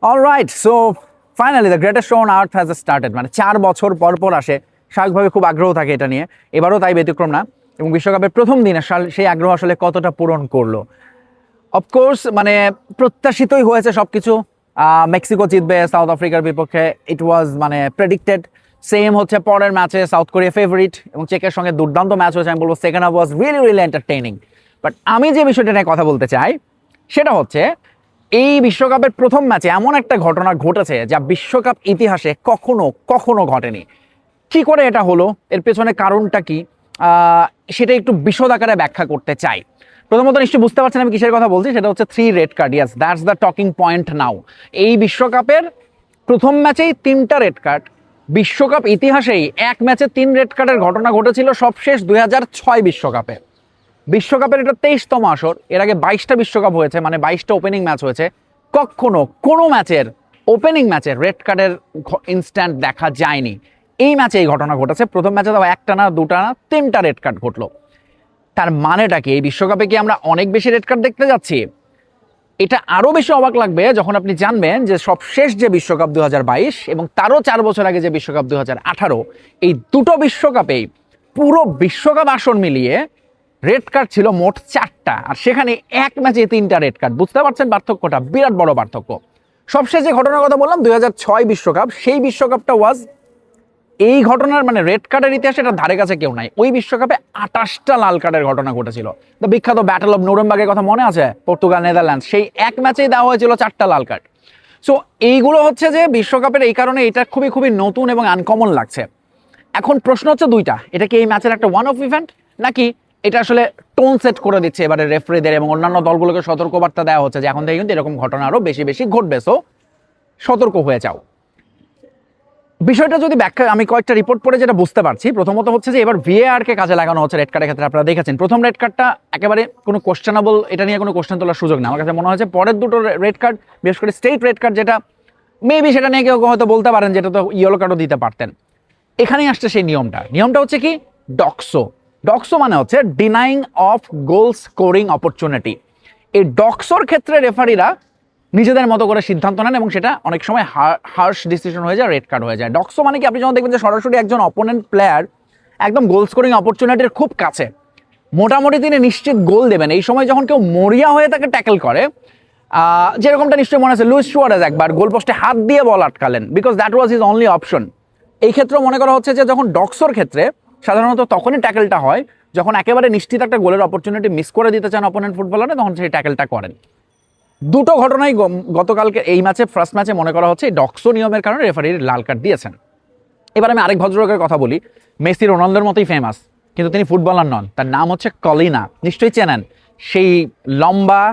Alright, so finally the greatest show on earth has started. মানে 4 বছর পর পর আসে, স্বাভাবিকভাবে খুব আগ্রহ থাকে এটা নিয়ে। এবারও তাই ব্যতিক্রম না। এবং বিশ্বকাপের প্রথম দিনে সেই আগ্রহ আসলে কতটা পূরণ করলো, অফকোর্স মানে প্রত্যাশিতই হয়েছে সবকিছু। মেক্সিকো জিতবে সাউথ আফ্রিকার বিপক্ষে, ইট ওয়াজ মানে প্রেডিক্টেড। সেম হচ্ছে পরের ম্যাচে সাউথ কোরিয়া ফেভারিট এবং চেকের সঙ্গে দুর্দান্ত ম্যাচ হয়েছে। আমি বলবো second half was really really entertaining. But আমি যে বিষয়টা নিয়ে কথা বলতে চাই সেটা হচ্ছে এই বিশ্বকাপের প্রথম ম্যাচে এমন একটা ঘটনা ঘটেছে যা বিশ্বকাপ ইতিহাসে কখনো কখনো ঘটেনি। কি করে এটা হলো, এর পেছনে কারণটা কি, সেটা একটু বিশদ আকারে ব্যাখ্যা করতে চাই। প্রথমত নিশ্চয়ই বুঝতে পারছেন আমি কিসের কথা বলছি, সেটা হচ্ছে 3 red card. Yes, that's the talking point now. এই বিশ্বকাপের প্রথম ম্যাচেই 3টা রেড কার্ড। বিশ্বকাপ ইতিহাসেই এক ম্যাচে 3 রেড কার্ডের ঘটনা ঘটেছিল সবশেষ 2006 বিশ্বকাপে। বিশ্বকাপের এটা 23তম আসর। এর আগে 22টা বিশ্বকাপ হয়েছে, মানে 22টা ওপেনিং ম্যাচ হয়েছে। কখনো কোনো ম্যাচের ওপেনিং ম্যাচের রেড কার্ডের ইনস্ট্যান্ট দেখা যায়নি। এই ম্যাচে এই ঘটনা ঘটেছে। প্রথম ম্যাচে তো একটা না, দুটা না, 3টা রেড কার্ড ঘটলো। তার মানেটা কি, এই বিশ্বকাপে কি আমরা অনেক বেশি রেড কার্ড দেখতে যাচ্ছি? এটা আরো বেশি অবাক লাগবে যখন আপনি জানবেন যে সবশেষ যে বিশ্বকাপ 2022 এবং তারও 4 বছর আগে যে বিশ্বকাপ 2018, এই দুটো বিশ্বকাপেই পুরো বিশ্বকাপ আসর মিলিয়ে রেড কার্ড ছিল মোট 4টা, আর সেখানে এক ম্যাচে 3টা রেড কার্ড। বুঝতে পারছেন পার্থক্যটা? বিরাট বড় পার্থক্য। সবশেষ যে ঘটনার কথা বললাম 2006 বিশ্বকাপ, সেই বিশ্বকাপটা ওয়াজ এই ঘটনার মানে রেড কার্ডের ইতিহাসে এটা ধারে কাছে কেউ নাই। ওই বিশ্বকাপে 28টা লাল কার্ডের ঘটনা ঘটেছিল। দ্য বিখ্যাত ব্যাটল অফ নুরেমবার্গের কথা মনে আছে? পর্তুগাল নেদারল্যান্ডস, সেই এক ম্যাচেই দেওয়া হয়েছিল 4টা লাল কার্ড। সো এইগুলো হচ্ছে যে বিশ্বকাপের এই কারণে এটা খুবই খুবই নতুন এবং আনকমন লাগছে। এখন প্রশ্ন হচ্ছে দুইটা, এটা কি এই ম্যাচের একটা ওয়ান অফ ইভেন্ট, নাকি এটা আসলে টোন সেট করে দিচ্ছে এবারে রেফারিদের এবং অন্যান্য দলগুলোকে সতর্কবার্তা দেওয়া হচ্ছে যে এখন থেকে কিন্তু এরকম ঘটনা আরো বেশি বেশি ঘটবে, সো সতর্ক হয়ে যাও। বিষয়টা যদি ব্যাখ্যা, আমি কয়েকটা রিপোর্ট পড়ে যেটা বুঝতে পারছি, প্রথমত হচ্ছে যে এবার ভিএআর কে কাজে লাগানো হচ্ছে রেড কার্ডের ক্ষেত্রে। আপনারা দেখেছেন প্রথম রেড কার্ডটা একেবারে কোনো কোশ্চেনেবল, এটা নিয়ে কোনো কোশ্চেন তোলার সুযোগ না। আমার কাছে মনে হয়েছে পরের দুটো রেড কার্ড, বিশেষ করে স্টেট রেড কার্ড, যেটা মেবি সেটা নিয়ে কেউ হয়তো বলতে পারেন যেটা তো ইয়েলো কার্ডও দিতে পারতেন। এখানেই আসছে সেই নিয়মটা হচ্ছে কি, ডক্সো। ডক্সো মানে হচ্ছে denying of goal scoring opportunity. এই ডক্সোর ক্ষেত্রে রেফারিরা নিজেদের মতো করে সিদ্ধান্ত নেন এবং সেটা অনেক সময় হার্শ ডিসিশন হয়ে যায়, রেড কার্ড হয়ে যায়। ডক্সো মানে কি, আপনি যখন দেখবেন যে সরাসরি একজন অপোনেন্ট প্লেয়ার একদম গোল স্কোরিং অপরচুনিটির খুব কাছে, মোটামুটি তিনি নিশ্চিত গোল দেবেন, এই সময় যখন কেউ মরিয়া হয়ে তাকে ট্যাকেল করে, যেরকমটা নিশ্চয়ই মনে আছে লুইস সুয়ারেজ একবার গোল পোস্টে হাত দিয়ে বল আটকালেন, because that was his only option. এই ক্ষেত্রেও মনে করা হচ্ছে যে যখন ডক্সোর ক্ষেত্রে সাধারণত তখনই ট্যাকেলটা হয় যখন একেবারে নিশ্চিত একটা গোলের অপরচুনিটি মিস করে দিতে চান অপোনেন্ট ফুটবলারে, তখন সেই ট্যাকেলটা করেন। দুটো ঘটনাই গতকালকে এই ম্যাচে, ফার্স্ট ম্যাচে মনে করা হচ্ছে ডক্সো নিয়মের কারণে রেফারির লাল কার্ড দিয়েছেন। এবার আমি আরেক ভদ্রলোকের কথা বলি, মেসি রোনালদোর মতোই ফেমাস, কিন্তু তিনি ফুটবলার নন। তার নাম হচ্ছে কলিনা, নিশ্চয়ই চেনেন। সেই লম্বা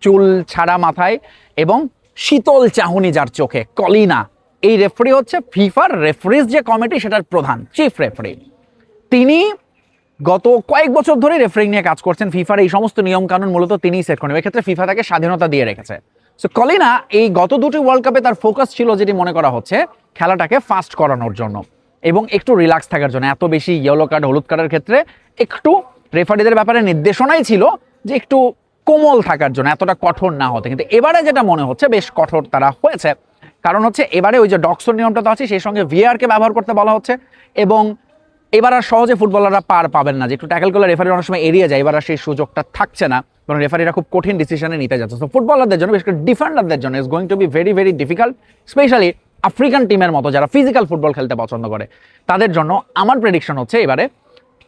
চুল ছাড়া মাথায় এবং শীতল চাহনি যার চোখে, কলিনা। এই রেফারি হচ্ছে ফিফার রেফারিজ যে কমিটি সেটার প্রধান, চিফ রেফারি। তিনি গত কয়েক বছর ধরে রেফারিং নিয়ে কাজ করছেন। ফিফার এই সমস্ত নিয়ম কানুন মূলত তিনিই সেট করেন। এক্ষেত্রে ফিফা তাকে স্বাধীনতা দিয়ে রেখেছে। সো কলিনা এই গত দুটি ওয়ার্ল্ড কাপে তার ফোকাস ছিল, যেটি মনে করা হচ্ছে খেলাটাকে ফাস্ট করানোর জন্য এবং একটু রিল্যাক্স থাকার জন্য। এত বেশি ইয়েলো কার্ড, হলুদ কার্ডের ক্ষেত্রে একটু রেফারিদের ব্যাপারে নির্দেশনাই ছিল যে একটু কোমল থাকার জন্য, এতটা কঠোর না হতে। কিন্তু এবারে যেটা মনে হচ্ছে বেশ কঠোর তারা হয়েছে, কারণ হচ্ছে এবারে ওই যে ডক্সোর নিয়মটা তো আছে, সেই সঙ্গে ভিআরকে ব্যবহার করতে বলা হচ্ছে। এবং এবার আর সহজে ফুটবলাররা পার পাবেন না যে একটু ট্যাকেল করলে রেফারি অনেক সময় এড়িয়ে যায়, এবার আর সেই সুযোগটা থাকছে না, কারণ রেফারিরা খুব কঠিন ডিসিশনে নিতে যাচ্ছে। তো ফুটবলারদের জন্য, বিশেষ করে ডিফেন্ডারদের জন্য is going to be very very difficult, specially African টিমের মতো যারা ফিজিক্যাল ফুটবল খেলতে পছন্দ করে তাদের জন্য। আমার প্রেডিকশন হচ্ছে এবারে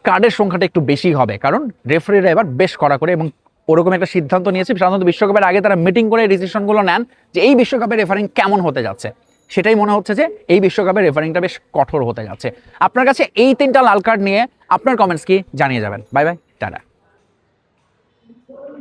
কার্ডের সংখ্যাটা একটু বেশি হবে, কারণ রেফারিরা এবার বেশ কড়া করে এবং ওরকম একটা সিদ্ধান্ত নিয়েছে। সাধারণত বিশ্বকাপের আগে তারা মিটিং করে ডিসিশনগুলো নেন যে এই বিশ্বকাপে রেফারিং কেমন হতে যাচ্ছে। সেটাই মনে হচ্ছে যে এই বিশ্বকাপে রেফারিংটা বেশ কঠোর হতে যাচ্ছে। আপনার কাছে এই 3টা লাল কার্ড নিয়ে আপনার কমেন্টস কি জানিয়ে যাবেন। Bye bye, tata.